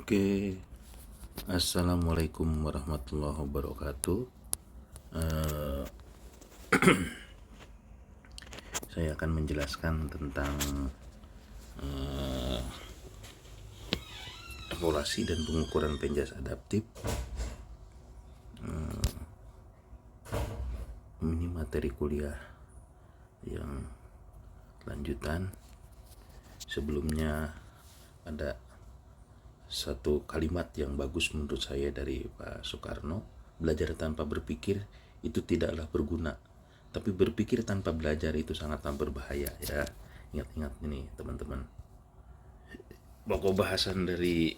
Oke, Assalamualaikum warahmatullahi wabarakatuh. Eh, saya akan menjelaskan tentang eh, evaluasi dan pengukuran penjas adaptif. Ini materi kuliah yang lanjutan. Sebelumnya ada satu kalimat yang bagus menurut saya dari Pak Soekarno, belajar tanpa berpikir itu tidaklah berguna, tapi berpikir tanpa belajar itu sangatlah berbahaya ya. Ingat-ingat ini teman-teman. Pokok bahasan dari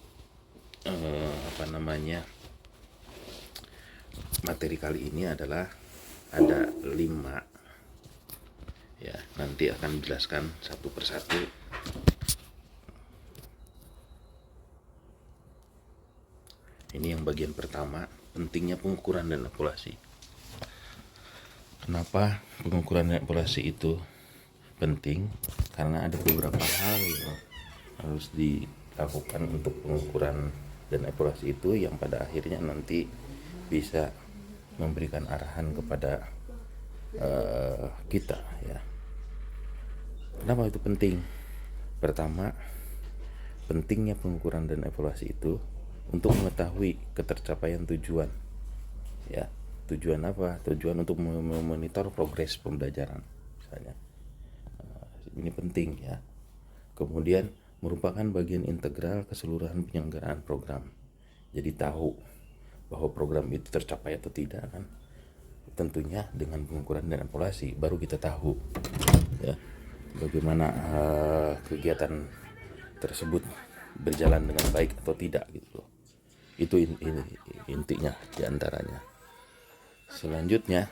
materi kali ini adalah ada 5 ya, nanti akan dijelaskan satu persatu. Ini yang bagian pertama, pentingnya pengukuran dan evaluasi. Kenapa pengukuran dan evaluasi itu penting? Karena ada beberapa hal yang harus dilakukan untuk pengukuran dan evaluasi itu yang pada akhirnya nanti bisa memberikan arahan kepada kita ya. Kenapa itu penting? Pertama, pentingnya pengukuran dan evaluasi itu untuk mengetahui ketercapaian tujuan ya. Tujuan apa? Tujuan untuk memonitor progres pembelajaran misalnya. Ini penting ya. Kemudian merupakan bagian integral keseluruhan penyelenggaraan program. Jadi tahu bahwa program itu tercapai atau tidak kan. Tentunya dengan pengukuran dan evaluasi baru kita tahu ya bagaimana kegiatan tersebut berjalan dengan baik atau tidak gitu loh. Itu intinya diantaranya. Selanjutnya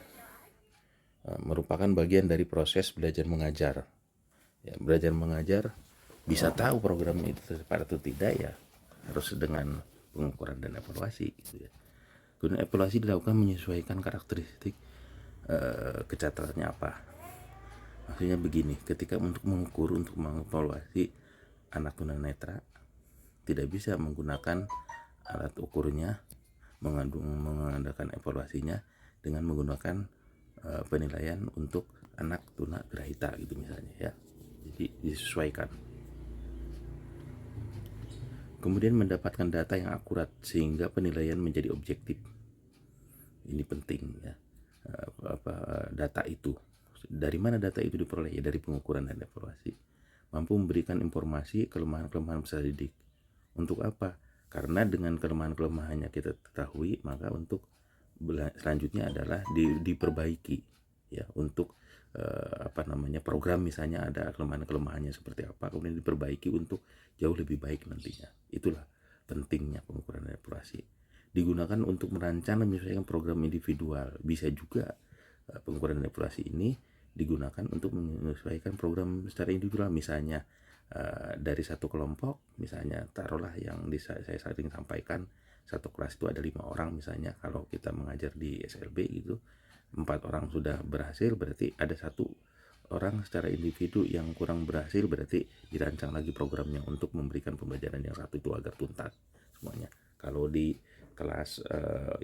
merupakan bagian dari proses belajar mengajar ya. Belajar mengajar bisa tahu program itu tepat atau tidak ya harus dengan pengukuran dan evaluasi gitu ya. Kemudian evaluasi dilakukan menyesuaikan karakteristik kecatatannya apa. Maksudnya begini, ketika untuk mengukur, untuk mengevaluasi anak tunanetra tidak bisa menggunakan alat ukurnya, mengadakan evaluasinya dengan menggunakan penilaian untuk anak tunagrahita gitu misalnya ya. Jadi disesuaikan. Kemudian mendapatkan data yang akurat sehingga penilaian menjadi objektif. Ini penting ya. Data itu dari mana data itu diperoleh? Ya dari pengukuran dan evaluasi. Mampu memberikan informasi kelemahan-kelemahan peserta didik. Untuk apa? Karena dengan kelemahan-kelemahannya kita ketahui, maka untuk selanjutnya adalah diperbaiki ya. Untuk program misalnya ada kelemahan-kelemahannya seperti apa, kemudian diperbaiki untuk jauh lebih baik nantinya. Itulah pentingnya pengukuran dan evaluasi. Digunakan untuk merancang dan menyesuaikan program individual. Bisa juga pengukuran dan evaluasi ini digunakan untuk menyesuaikan program secara individual. Misalnya dari satu kelompok, misalnya taruhlah yang saya sering sampaikan, satu kelas itu ada 5 orang misalnya. Kalau kita mengajar di SLB gitu, 4 orang sudah berhasil, berarti ada 1 orang secara individu yang kurang berhasil, berarti dirancang lagi programnya untuk memberikan pembelajaran yang satu itu agar tuntas semuanya. Kalau di kelas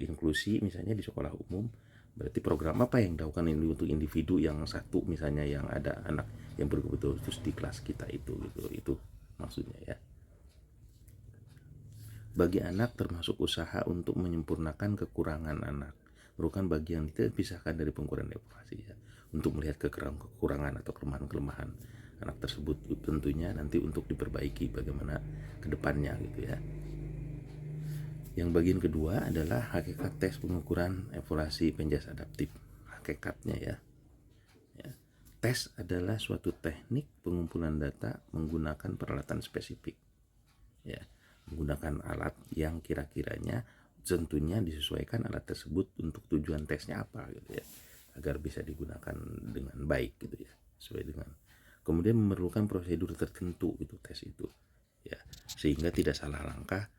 inklusi misalnya di sekolah umum, berarti program apa yang dilakukan ini untuk individu yang satu misalnya, yang ada anak yang berkebutuhan khusus di kelas kita itu gitu. Itu maksudnya ya. Bagi anak termasuk usaha untuk menyempurnakan kekurangan anak, merupakan bagian tidak dipisahkan dari pengukuran evaluasi ya. Untuk melihat kekurangan atau kelemahan-kelemahan anak tersebut, tentunya nanti untuk diperbaiki bagaimana kedepannya gitu ya. Yang bagian kedua adalah hakikat tes pengukuran evaluasi penjas adaptif. Hakikatnya ya. Tes adalah suatu teknik pengumpulan data menggunakan peralatan spesifik. Ya, menggunakan alat yang kira-kiranya tentunya disesuaikan alat tersebut untuk tujuan tesnya apa gitu ya, agar bisa digunakan dengan baik gitu ya, sesuai dengan. Kemudian memerlukan prosedur tertentu itu tes itu ya, sehingga tidak salah langkah,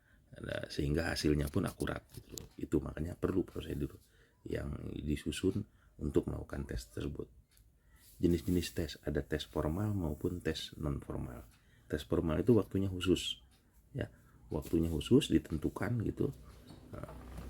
sehingga hasilnya pun akurat gitu. Itu makanya perlu prosedur yang disusun untuk melakukan tes tersebut. Jenis-jenis tes, ada tes formal maupun tes non formal. Tes formal itu waktunya khusus ya, waktunya khusus ditentukan gitu.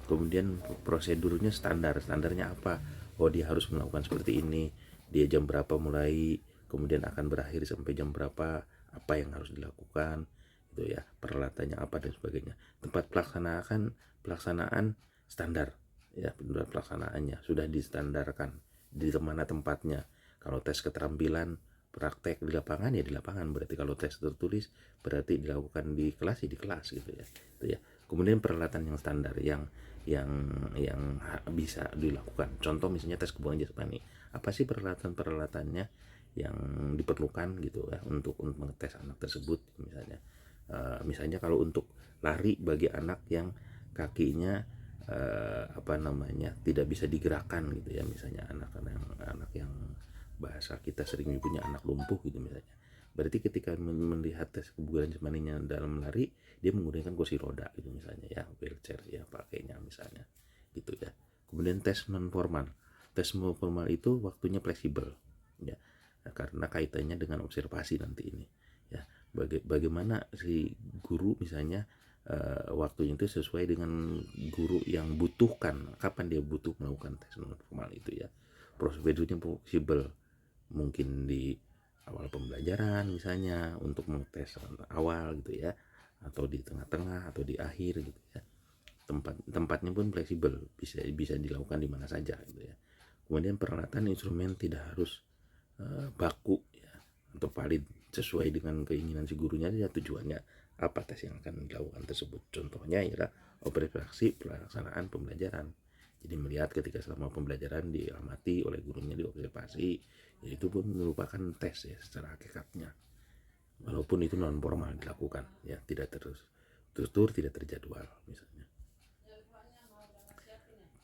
Kemudian prosedurnya standarnya apa? Oh, dia harus melakukan seperti ini, dia jam berapa mulai, kemudian akan berakhir sampai jam berapa, apa yang harus dilakukan gitu ya, peralatannya apa dan sebagainya. Tempat pelaksanaan standar ya, benar, pelaksanaannya sudah distandarkan di mana tempatnya. Kalau tes keterampilan praktek di lapangan ya di lapangan, berarti kalau tes tertulis berarti dilakukan di kelas ya di kelas gitu ya. Itu ya. Kemudian peralatan yang standar yang bisa dilakukan. Contoh misalnya tes kebugaran jasmani. Apa sih peralatannya yang diperlukan gitu ya untuk mengetes anak tersebut misalnya. Misalnya kalau untuk lari bagi anak yang kakinya tidak bisa digerakkan gitu ya, misalnya anak yang bahasa kita sering punya anak lumpuh gitu misalnya. Berarti ketika melihat tes kebugaran jasmaninya dalam lari, dia menggunakan kursi roda gitu misalnya ya, wheelchair ya pakainya misalnya gitu ya. Kemudian tes non formal. Tes non formal itu waktunya fleksibel ya. Karena kaitannya dengan observasi nanti ini ya. Bagaimana si guru misalnya waktunya itu sesuai dengan guru yang butuhkan, kapan dia butuh melakukan tes non formal itu ya. Prosedurnya fleksibel, mungkin di awal pembelajaran misalnya untuk mengetes awal gitu ya, atau di tengah-tengah atau di akhir gitu ya. Tempatnya pun fleksibel, bisa dilakukan di mana saja gitu ya. Kemudian peralatan instrumen tidak harus baku ya, atau valid sesuai dengan keinginan si gurunya ya, tujuannya apa tes yang akan dilakukan tersebut. Contohnya ialah observasi pelaksanaan pembelajaran. Jadi melihat ketika selama pembelajaran diamati oleh gurunya, diobservasi, ya itu pun merupakan tes ya secara hakikatnya. Walaupun itu non formal dilakukan ya, tidak terstruktur, tidak terjadwal misalnya.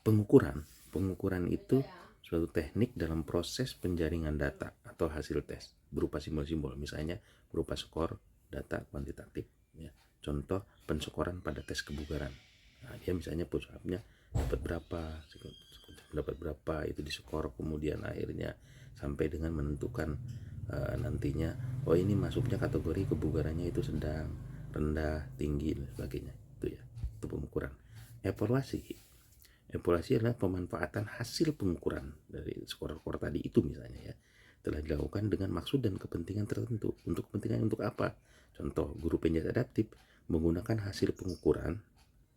Pengukuran itu suatu teknik dalam proses penjaringan data atau hasil tes berupa simbol-simbol, misalnya berupa skor data kuantitatif ya. Contoh penskoran pada tes kebugaran. Nah, dia misalnya push up-nya dapat berapa itu diskor, kemudian akhirnya sampai dengan menentukan nantinya oh ini masuknya kategori kebugarannya itu sedang, rendah, tinggi dan sebagainya. Itu ya, itu pengukuran. Evaluasi adalah pemanfaatan hasil pengukuran dari skor-skor tadi itu misalnya ya, telah dilakukan dengan maksud dan kepentingan tertentu. Untuk kepentingan untuk apa? Contoh, guru penjajah adaptif menggunakan hasil pengukuran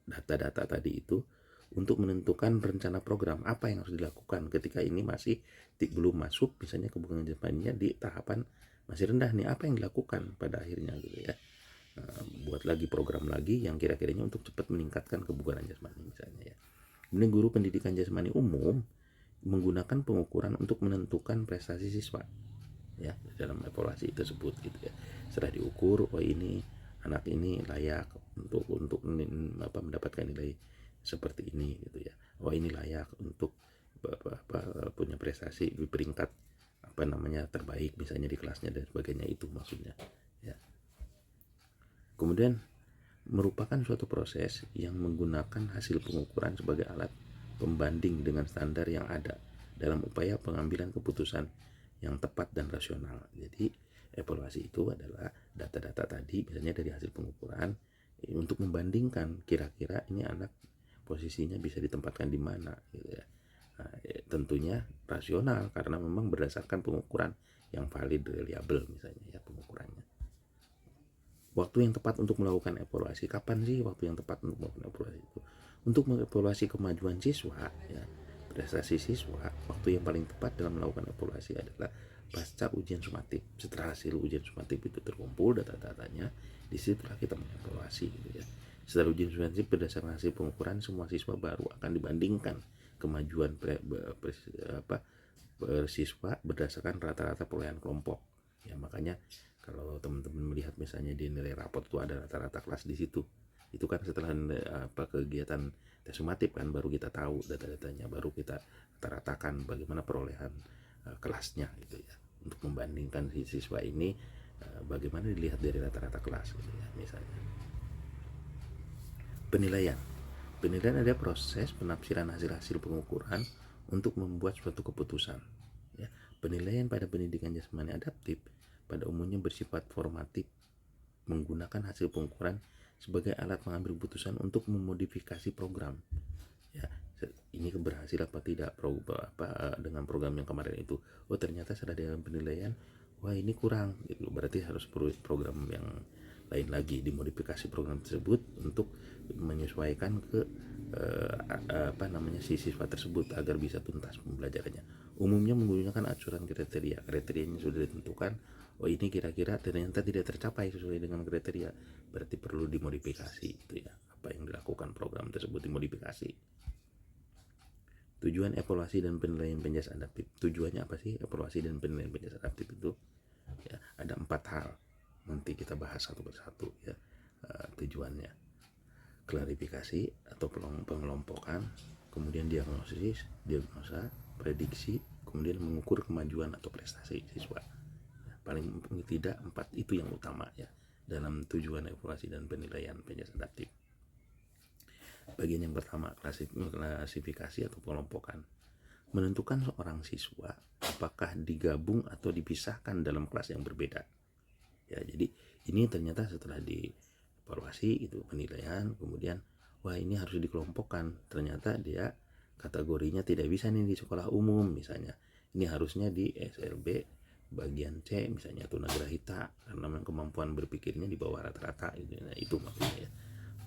data-data tadi itu untuk menentukan rencana program apa yang harus dilakukan ketika ini masih belum masuk misalnya kebugaran jasmaninya di tahapan masih rendah nih, apa yang dilakukan pada akhirnya gitu ya. Buat lagi program lagi yang kira-kiranya untuk cepat meningkatkan kebugaran jasmani misalnya ya. Kemudian guru pendidikan jasmani umum menggunakan pengukuran untuk menentukan prestasi siswa ya dalam evaluasi tersebut gitu ya. Setelah diukur, oh ini anak ini layak untuk mendapatkan nilai seperti ini gitu ya. Oh ini layak untuk punya prestasi di peringkat terbaik misalnya di kelasnya dan sebagainya, itu maksudnya ya. Kemudian merupakan suatu proses yang menggunakan hasil pengukuran sebagai alat pembanding dengan standar yang ada dalam upaya pengambilan keputusan yang tepat dan rasional. Jadi evaluasi itu adalah data-data tadi misalnya dari hasil pengukuran untuk membandingkan kira-kira ini anak posisinya bisa ditempatkan di mana gitu ya. Nah, tentunya rasional karena memang berdasarkan pengukuran yang valid, reliable misalnya ya pengukurannya. Waktu yang tepat untuk melakukan evaluasi, kapan sih waktu yang tepat untuk melakukan evaluasi itu? Untuk mengevaluasi kemajuan siswa ya, prestasi siswa, waktu yang paling tepat dalam melakukan evaluasi adalah pasca ujian sumatif. Setelah hasil ujian sumatif itu terkumpul data-datanya, disitulah kita mengevaluasi gitu ya. Setelah ujian sumatif berdasarkan hasil pengukuran, semua siswa baru akan dibandingkan kemajuan siswa berdasarkan rata-rata perolehan kelompok ya. Makanya kalau teman-teman melihat misalnya di nilai raport itu ada rata-rata kelas di situ, itu kan setelah kegiatan tes sumatif kan baru kita tahu data-datanya, baru kita rata-ratakan bagaimana perolehan kelasnya gitu ya, untuk membandingkan siswa ini bagaimana dilihat dari rata-rata kelas gitu ya. Misalnya penilaian adalah proses penafsiran hasil-hasil pengukuran untuk membuat suatu keputusan ya. Penilaian pada pendidikan jasmani adaptif pada umumnya bersifat formatif, menggunakan hasil pengukuran sebagai alat pengambil keputusan untuk memodifikasi program. Ya, ini berhasil apa tidak dengan program yang kemarin itu. Oh ternyata setelah dalam penilaian, wah ini kurang gitu, berarti harus program yang lain lagi, dimodifikasi program tersebut untuk menyesuaikan ke si siswa tersebut agar bisa tuntas pembelajarannya. Umumnya menggunakan acuan kriterianya sudah ditentukan. Oh ini kira-kira ternyata tidak tercapai sesuai dengan kriteria, berarti perlu dimodifikasi itu ya. Apa yang dilakukan program tersebut dimodifikasi. Tujuan evaluasi dan penilaian penjelasan adaptif. Tujuannya apa sih evaluasi dan penilaian penjelasan adaptif itu? Ya, ada 4 hal. Nanti kita bahas satu persatu ya. Tujuannya klarifikasi atau pengelompokan, kemudian diagnosa, prediksi, kemudian mengukur kemajuan atau prestasi siswa. Ya, paling tidak 4 itu yang utama ya dalam tujuan evaluasi dan penilaian penjelasan adaptif. Bagian yang pertama, klasifikasi atau pengelompokan. Menentukan seorang siswa apakah digabung atau dipisahkan dalam kelas yang berbeda. Ya, jadi ini ternyata setelah dievaluasi itu penilaian, kemudian wah ini harus dikelompokkan. Ternyata dia kategorinya tidak bisa nih di sekolah umum misalnya. Ini harusnya di SLB bagian C misalnya tunagrahita karena kemampuan berpikirnya di bawah rata-rata gitu. Nah, itu maksudnya ya.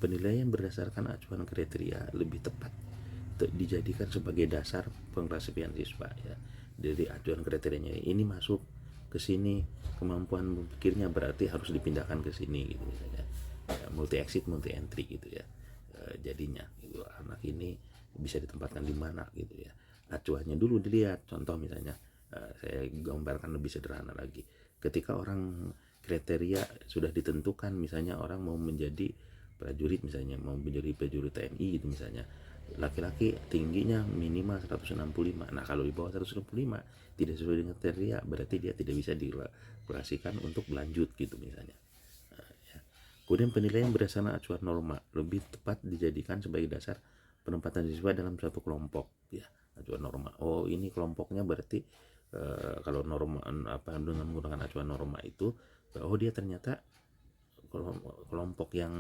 Penilaian berdasarkan acuan kriteria lebih tepat dijadikan sebagai dasar pengklasifikasian siswa ya. Dari acuan kriterianya ini masuk ke sini, kemampuan berpikirnya berarti harus dipindahkan ke sini gitu misalnya. Ya, multi exit multi entry gitu ya. Jadinya gitu, anak ini bisa ditempatkan di mana gitu ya. Acuannya dulu dilihat, contoh misalnya saya gambarkan lebih sederhana lagi. Ketika orang kriteria sudah ditentukan, misalnya orang mau menjadi prajurit misalnya, mau menjadi prajurit TNI gitu misalnya, laki-laki tingginya minimal 165. Nah kalau di bawah 165 tidak sesuai dengan kriteria, berarti dia tidak bisa diklasifikasikan untuk lanjut gitu misalnya. Nah, ya. Kemudian penilaian berdasarkan acuan norma lebih tepat dijadikan sebagai dasar penempatan siswa dalam suatu kelompok ya. Acuan norma, oh ini kelompoknya berarti kalau norma dengan menggunakan acuan norma itu, oh dia ternyata kelompok yang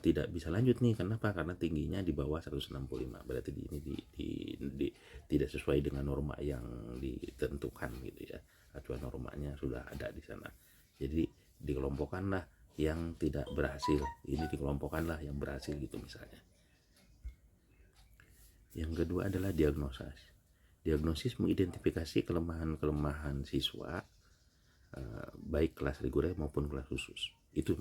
tidak bisa lanjut nih. Kenapa? Karena tingginya di bawah 165. Berarti ini tidak sesuai dengan norma yang ditentukan gitu ya. Acuan normanya sudah ada di sana. Jadi dikelompokkanlah yang tidak berhasil. Ini dikelompokkanlah yang berhasil gitu misalnya. Yang kedua adalah diagnosis. Diagnosis mengidentifikasi kelemahan-kelemahan siswa baik kelas reguler maupun kelas khusus. Itu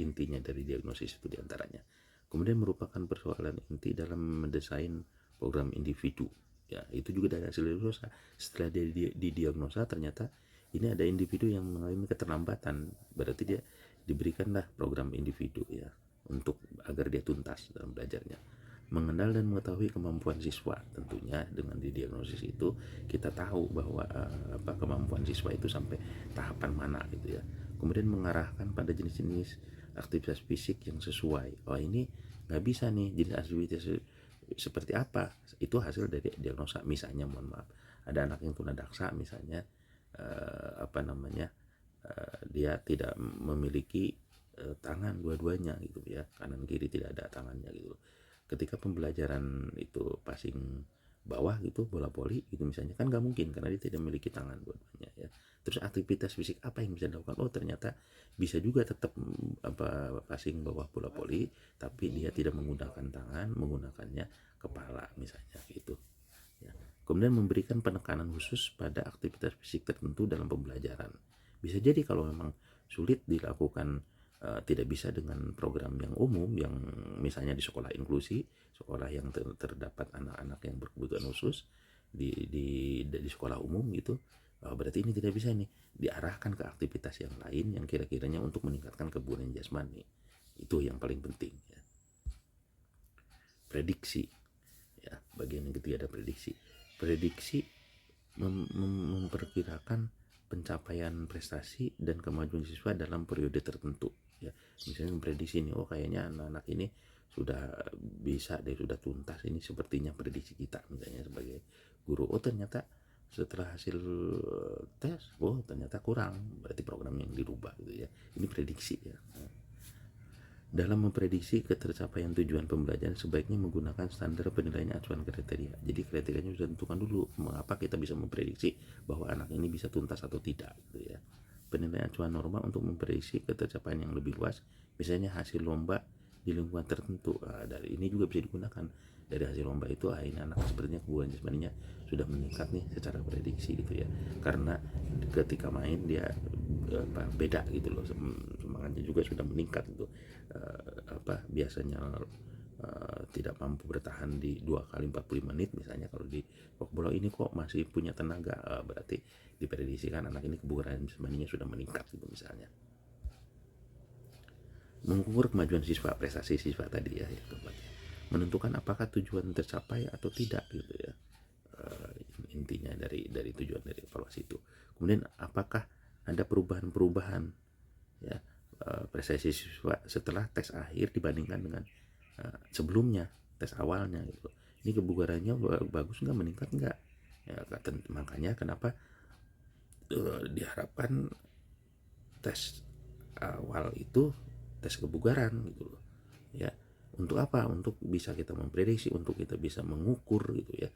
intinya dari diagnosis itu diantaranya. Kemudian merupakan persoalan inti dalam mendesain program individu. Ya, itu juga dari hasil diagnosa. Setelah didiagnosa ternyata ini ada individu yang mengalami keterlambatan, berarti dia diberikanlah program individu ya untuk agar dia tuntas dalam belajarnya. Mengenal dan mengetahui kemampuan siswa, tentunya dengan didiagnosis itu kita tahu bahwa kemampuan siswa itu sampai tahapan mana gitu ya. Kemudian mengarahkan pada jenis-jenis aktivitas fisik yang sesuai. Oh ini nggak bisa nih jenis aktivitas seperti apa, itu hasil dari diagnosa. Misalnya mohon maaf, ada anak yang tunadaksa misalnya dia tidak memiliki tangan dua-duanya gitu ya, kanan kiri tidak ada tangannya gitu. Ketika pembelajaran itu passing bawah gitu, bola voli gitu misalnya, kan nggak mungkin karena dia tidak memiliki tangan dua-duanya ya. Terus aktivitas fisik apa yang bisa dilakukan? Oh ternyata bisa juga tetap passing bawah bola voli, tapi dia tidak menggunakan tangan, menggunakannya kepala misalnya gitu ya. Kemudian memberikan penekanan khusus pada aktivitas fisik tertentu dalam pembelajaran. Bisa jadi kalau memang sulit dilakukan, tidak bisa dengan program yang umum, yang misalnya di sekolah inklusi, sekolah yang terdapat anak-anak yang berkebutuhan khusus di sekolah umum gitu, berarti ini tidak bisa nih diarahkan ke aktivitas yang lain yang kira-kiranya untuk meningkatkan kebutuhan jasmani. Itu yang paling penting ya. Prediksi ya, bagian yang ketiga ada prediksi memperkirakan pencapaian prestasi dan kemajuan siswa dalam periode tertentu ya. Misalnya memprediksi nih, oh kayaknya anak-anak ini sudah bisa deh, sudah tuntas, ini sepertinya prediksi kita misalnya sebagai guru. Oh ternyata setelah hasil tes, oh ternyata kurang, berarti program yang dirubah gitu ya. Ini prediksi ya. Dalam memprediksi ketercapaian tujuan pembelajaran sebaiknya menggunakan standar penilaian acuan kriteria. Jadi kriterianya sudah tentukan dulu mengapa kita bisa memprediksi bahwa anak ini bisa tuntas atau tidak gitu ya. Penilaian acuan normal untuk memprediksi ketercapaian yang lebih luas, misalnya hasil lomba di lingkungan tertentu. Dari ini juga bisa digunakan. Dari hasil lomba itu ini anak sepertinya kebugaran jasmaninya sudah meningkat nih secara prediksi gitu ya. Karena ketika main dia beda gitu loh, semangatnya juga sudah meningkat gitu. Biasanya tidak mampu bertahan di 2 kali 45 menit misalnya, kalau di sepak bola ini kok masih punya tenaga, berarti diprediksikan anak ini kebugaran jasmaninya sudah meningkat gitu misalnya. Mengukur kemajuan siswa, prestasi siswa tadi ya, yang keempatnya menentukan apakah tujuan tercapai atau tidak gitu ya. Intinya dari tujuan dari evaluasi itu. Kemudian apakah ada perubahan-perubahan ya, prestasi siswa setelah tes akhir dibandingkan dengan sebelumnya, tes awalnya gitu. Ini kebugarannya bagus nggak, meningkat nggak ya. Makanya kenapa diharapkan tes awal itu tes kebugaran gitu loh ya. Untuk apa? Untuk bisa kita memprediksi, untuk kita bisa mengukur gitu ya.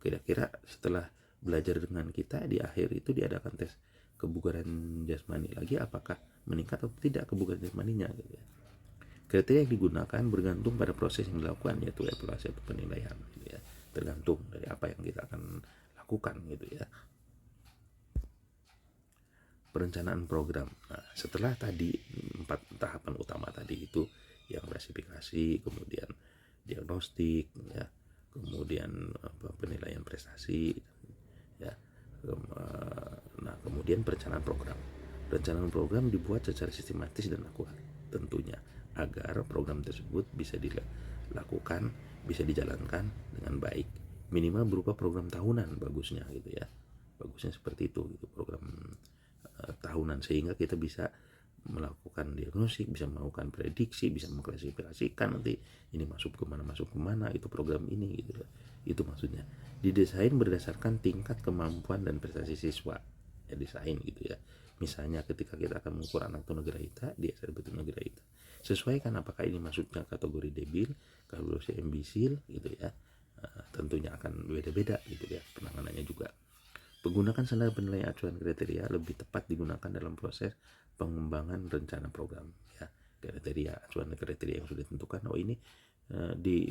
Kira-kira setelah belajar dengan kita di akhir itu diadakan tes kebugaran jasmani lagi, apakah meningkat atau tidak kebugaran jasmaninya gitu ya. Kriteria yang digunakan bergantung pada proses yang dilakukan, yaitu evaluasi atau penilaian gitu ya. Tergantung dari apa yang kita akan lakukan gitu ya. Perencanaan program. Nah, setelah tadi 4 tahapan utama tadi itu, yang klasifikasi, kemudian diagnostik ya, kemudian penilaian prestasi ya. Nah, kemudian perencanaan program. Perencanaan program dibuat secara sistematis dan akurat tentunya, agar program tersebut bisa dilakukan, bisa dijalankan dengan baik. Minimal berupa program tahunan bagusnya gitu ya. Bagusnya seperti itu gitu, program tahunan, sehingga kita bisa melakukan diagnostik, bisa melakukan prediksi, bisa mengklasifikasikan nanti ini masuk kemana, itu program ini gitu ya. Itu maksudnya didesain berdasarkan tingkat kemampuan dan prestasi siswa ya, desain gitu ya. Misalnya ketika kita akan mengukur anak tunagrahita di SLB tunagrahita, sesuaikan apakah ini masuknya kategori debil, kategori imbisil gitu ya. Tentunya akan beda-beda gitu ya penanganannya juga. Penggunaan standar penilaian acuan kriteria lebih tepat digunakan dalam proses pengembangan rencana program ya. Kriteria acuan kriteria yang sudah ditentukan, ini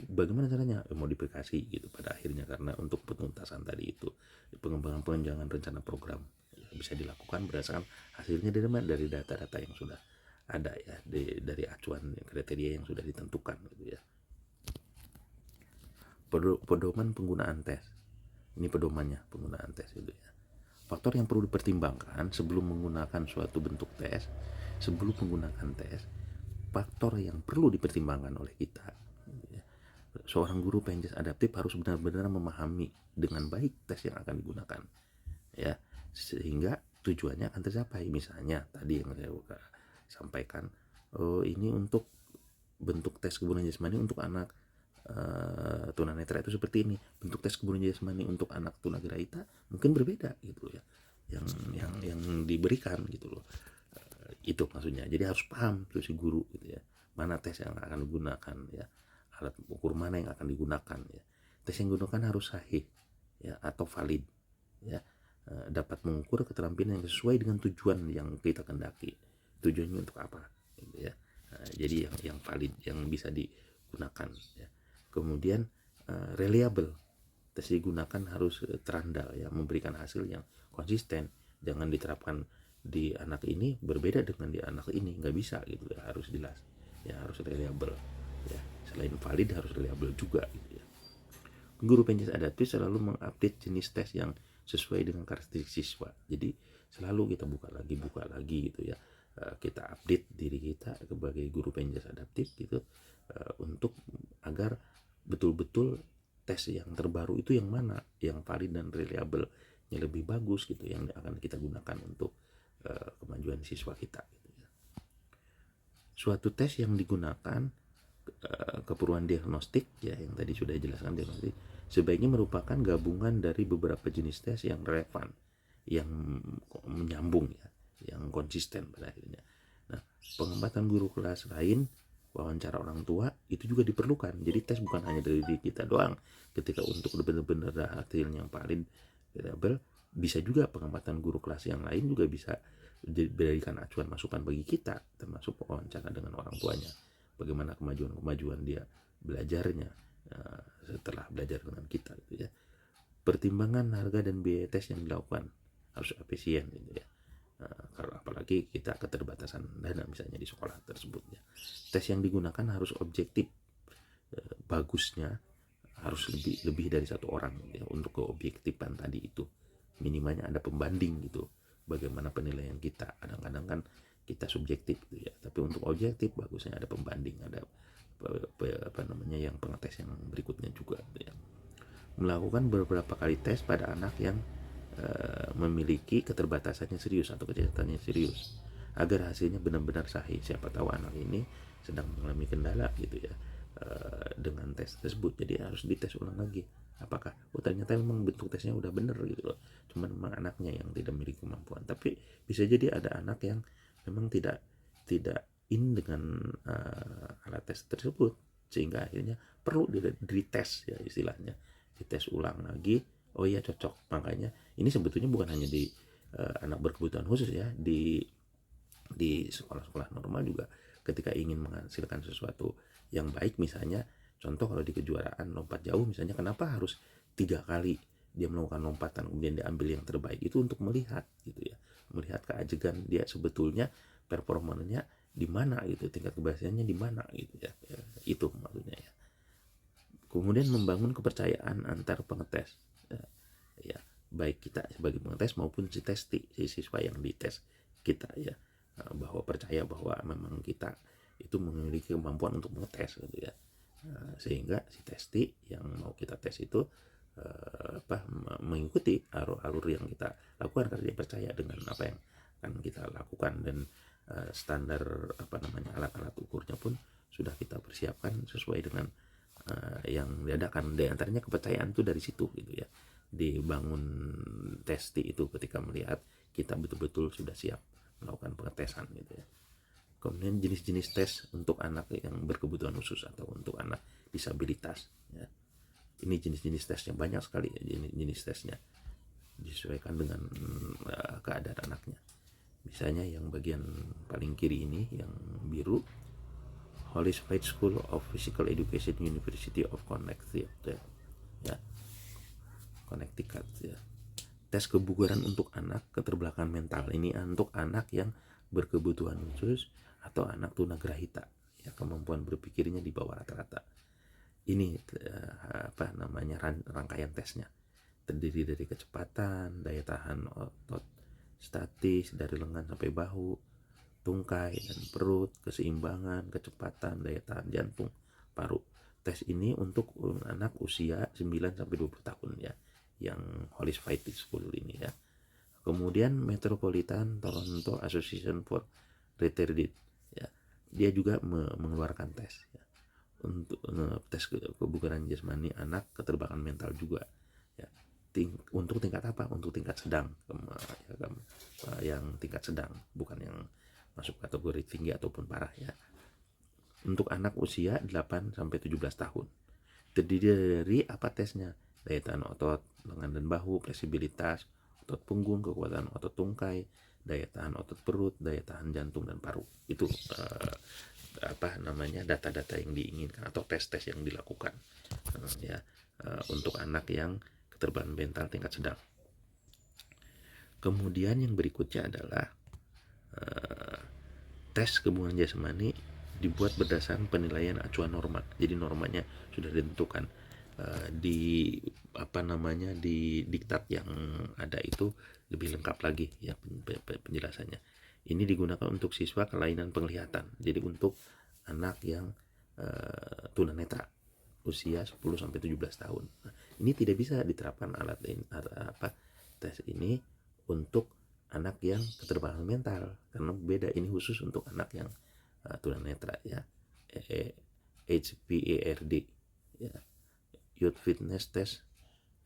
bagaimana caranya modifikasi gitu pada akhirnya, karena untuk penuntasan tadi itu pengembangan rencana program ya, bisa dilakukan berdasarkan hasilnya dari data-data yang sudah ada ya, dari acuan kriteria yang sudah ditentukan gitu ya. Pedoman penggunaan tes. Ini pedomannya penggunaan tes itu ya. Faktor yang perlu dipertimbangkan sebelum menggunakan suatu bentuk tes, sebelum menggunakan tes, faktor yang perlu dipertimbangkan oleh kita. Ya. Seorang guru PNJS adaptif harus benar-benar memahami dengan baik tes yang akan digunakan, ya, sehingga tujuannya akan tercapai. Misalnya tadi yang saya sampaikan, ini untuk bentuk tes kebugaran jasmani untuk anak tunanetra itu seperti ini, bentuk tes kebugaran jasmani untuk anak tunagrahita mungkin berbeda gitu ya, yang diberikan gitu loh. Itu maksudnya. Jadi harus paham tuh si guru gitu ya, mana tes yang akan digunakan ya, alat ukur mana yang akan digunakan ya. Tes yang digunakan harus sahih ya atau valid ya, dapat mengukur keterampilan yang sesuai dengan tujuan yang kita kendaki. Tujuannya untuk apa gitu ya. Jadi yang valid, yang bisa digunakan ya. Kemudian reliable, tes digunakan harus terandal ya, memberikan hasil yang konsisten. Jangan diterapkan di anak ini berbeda dengan di anak ini, nggak bisa gitu ya, harus jelas ya, harus reliable ya. Selain valid harus reliable juga gitu ya. Guru PNJS adaptif selalu mengupdate jenis tes yang sesuai dengan karakteristik siswa. Jadi selalu kita buka lagi gitu ya. Kita update diri kita sebagai guru PNJS adaptif gitu, untuk agar betul-betul tes yang terbaru itu yang mana, yang valid dan reliable, yang lebih bagus gitu, yang akan kita gunakan untuk kemajuan siswa kita gitu ya. Suatu tes yang digunakan keperluan diagnostik ya, yang tadi sudah dijelaskan, diagnostik sebaiknya merupakan gabungan dari beberapa jenis tes yang relevan, yang menyambung ya, yang konsisten pada akhirnya. Nah, pengamatan guru kelas lain wawancara orang tua itu juga diperlukan. Jadi tes bukan hanya dari diri kita doang. Ketika untuk benar-benar hasil yang paling reliable, bisa juga pengamatan guru kelas yang lain juga bisa dijadikan acuan masukan bagi kita, termasuk wawancara dengan orang tuanya. Bagaimana kemajuan dia belajarnya setelah belajar dengan kita gitu ya. Pertimbangan harga dan biaya tes yang dilakukan harus efisien gitu ya. Kalau apalagi kita keterbatasan dana misalnya di sekolah tersebut ya. Tes yang digunakan harus objektif, bagusnya harus lebih dari satu orang ya, untuk keobjektifan tadi itu minimalnya ada pembanding gitu bagaimana penilaian kita. Kadang-kadang kan kita subjektif gitu ya, tapi untuk objektif bagusnya ada pembanding, ada yang pengetes yang berikutnya juga gitu ya. Melakukan beberapa kali tes pada anak yang memiliki keterbatasannya serius atau kecacatannya serius agar hasilnya benar-benar sahih. Siapa tahu anak ini sedang mengalami kendala gitu ya dengan tes tersebut, jadi harus dites ulang lagi apakah ternyata memang bentuk tesnya udah bener gitu loh, cuman memang anaknya yang tidak memiliki kemampuan. Tapi bisa jadi ada anak yang memang tidak in dengan alat tes tersebut sehingga akhirnya perlu dites ya, istilahnya dites ulang lagi. Oh iya cocok. Makanya ini sebetulnya bukan hanya di anak berkebutuhan khusus ya, di sekolah-sekolah normal juga ketika ingin menghasilkan sesuatu yang baik, misalnya contoh kalau di kejuaraan lompat jauh misalnya, kenapa harus 3 kali dia melakukan lompatan kemudian diambil yang terbaik, itu untuk melihat gitu ya, melihat keajegan dia sebetulnya performanya di mana gitu, tingkat keberhasilannya di mana gitu ya, itu maksudnya ya. Kemudian membangun kepercayaan antar pengetes ya, baik kita sebagai pengetes maupun si siswa yang dites kita ya, bahwa percaya bahwa memang kita itu memiliki kemampuan untuk mengetes gitu ya, sehingga si testi yang mau kita tes itu mengikuti alur yang kita lakukan karena dia percaya dengan apa yang akan kita lakukan. Dan standar alat-alat ukurnya pun sudah kita persiapkan sesuai dengan yang diadakan. Di antaranya kepercayaan itu dari situ gitu ya, dibangun testi itu ketika melihat kita betul-betul sudah siap melakukan pengetesan gitu ya. Kemudian jenis-jenis tes untuk anak yang berkebutuhan khusus atau untuk anak disabilitas ya. Ini jenis-jenis tesnya banyak sekali ya, jenis tesnya disesuaikan dengan keadaan anaknya. Misalnya yang bagian paling kiri ini yang biru, Holy Spirit School of Physical Education, University of Connecticut ya, Connecticut ya. Tes kebugaran untuk anak keterbelakangan mental, ini untuk anak yang berkebutuhan khusus atau anak tunagrahita ya, kemampuan berpikirnya di bawah rata-rata. Ini rangkaian tesnya terdiri dari kecepatan, daya tahan otot statis dari lengan sampai bahu, tungkai dan perut, keseimbangan, kecepatan, daya tahan jantung, paru. Tes ini untuk anak usia 9 sampai 20 tahun ya, yang Holy Spirit School ini ya. Kemudian Metropolitan Toronto Association for Retarded ya, dia juga mengeluarkan tes ya, untuk tes kebugaran jasmani anak keterbelakangan mental juga ya. Untuk tingkat apa? Untuk tingkat sedang yang tingkat sedang, bukan yang masuk kategori tinggi ataupun parah ya. Untuk anak usia 8 sampai 17 tahun. Terdiri dari apa tesnya? Daya tahan otot lengan dan bahu, fleksibilitas otot punggung, kekuatan otot tungkai, daya tahan otot perut, daya tahan jantung dan paru. Itu data-data yang diinginkan atau tes-tes yang dilakukan untuk anak yang keterbelakangan mental tingkat sedang. Kemudian yang berikutnya adalah tes kebugaran jasmani dibuat berdasarkan penilaian acuan norma. Jadi normanya sudah ditentukan di diktat yang ada itu lebih lengkap lagi ya penjelasannya. Ini digunakan untuk siswa kelainan penglihatan. Jadi untuk anak yang tunanetra usia 10 sampai 17 tahun. Nah, ini tidak bisa diterapkan tes ini untuk anak yang keterbelakangan mental karena beda. Ini khusus untuk anak yang tunanetra ya. HPARD ya. Youth Fitness Test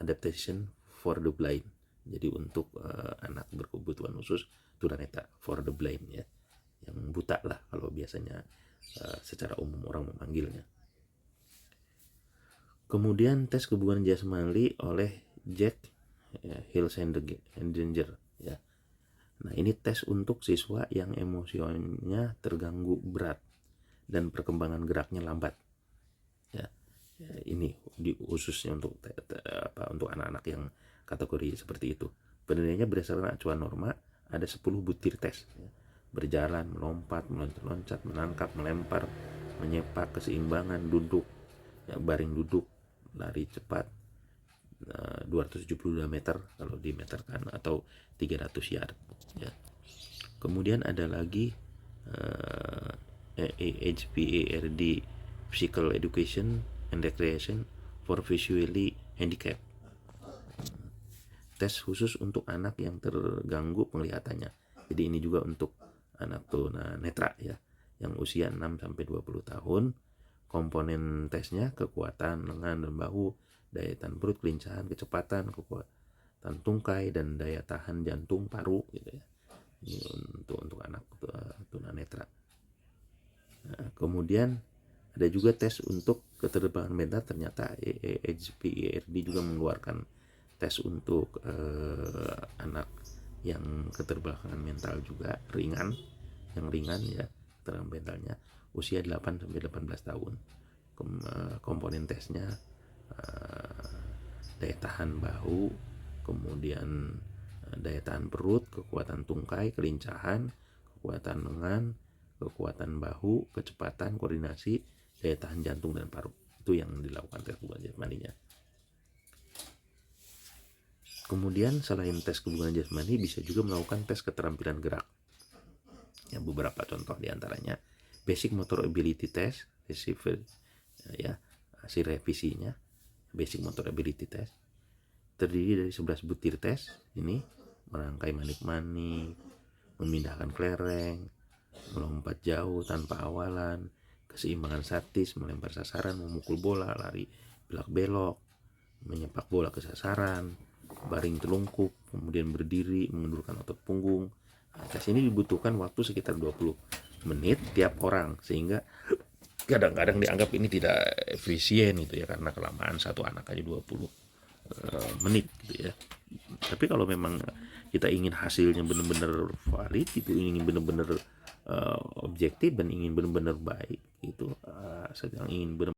Adaptation for the Blind. Jadi untuk anak berkebutuhan khusus tunanetra, for the blind ya, yang buta lah kalau biasanya secara umum orang memanggilnya. Kemudian tes kebugaran jasmani oleh Jack Hilsendenger ya. Nah, ini tes untuk siswa yang emosinya terganggu berat dan perkembangan geraknya lambat. Ya, ini khususnya untuk untuk anak-anak yang kategori seperti itu. Penilaiannya berdasarkan acuan norma, ada 10 butir tes. Ya. Berjalan, melompat, meloncat-loncat, menangkap, melempar, menyepak, keseimbangan, duduk, ya, baring duduk, lari cepat, 272 meter kalau dimeterkan, atau 300 yard ya. Kemudian ada lagi HPARD, Physical Education and Recreation for Visually Handicapped, tes khusus untuk anak yang terganggu penglihatannya. Jadi ini juga untuk anak tunanetra ya, yang usia 6-20 tahun. Komponen tesnya kekuatan lengan dan bahu, daya tahan perut, kelincahan, kecepatan, kekuatan tungkai, dan daya tahan jantung paru gitu ya. Ini untuk anak tunanetra. Nah, kemudian ada juga tes untuk keterlibatan mental. Ternyata HPARD juga mengeluarkan tes untuk anak yang keterbelakangan mental juga ringan, yang ringan ya, keterbelakangan mentalnya usia 8-18 tahun. Komponen tesnya daya tahan bahu, kemudian daya tahan perut, kekuatan tungkai, kelincahan, kekuatan lengan, kekuatan bahu, kecepatan, koordinasi, daya tahan jantung dan paru. Itu yang dilakukan tes kebugaran jasmaninya. Kemudian selain tes kebugaran jasmani, bisa juga melakukan tes keterampilan gerak. Ya, beberapa contoh diantaranya Basic Motor Ability Test, ya, hasil revisinya Basic Motor Ability Test, terdiri dari 11 butir tes. Ini merangkai manik-manik, memindahkan kelereng, melompat jauh tanpa awalan, keseimbangan statis, melempar sasaran, memukul bola, lari belak-belok, menyepak bola ke sasaran, baring telungkup, kemudian berdiri, mengendurkan otot punggung. Nah, tes ini dibutuhkan waktu sekitar 20 menit tiap orang, sehingga kadang-kadang dianggap ini tidak efisien gitu ya, karena kelamaan satu anak aja 20 menit gitu ya. Tapi kalau memang kita ingin hasilnya benar-benar valid, itu ingin benar-benar objektif dan ingin benar-benar baik, itu sedang ingin benar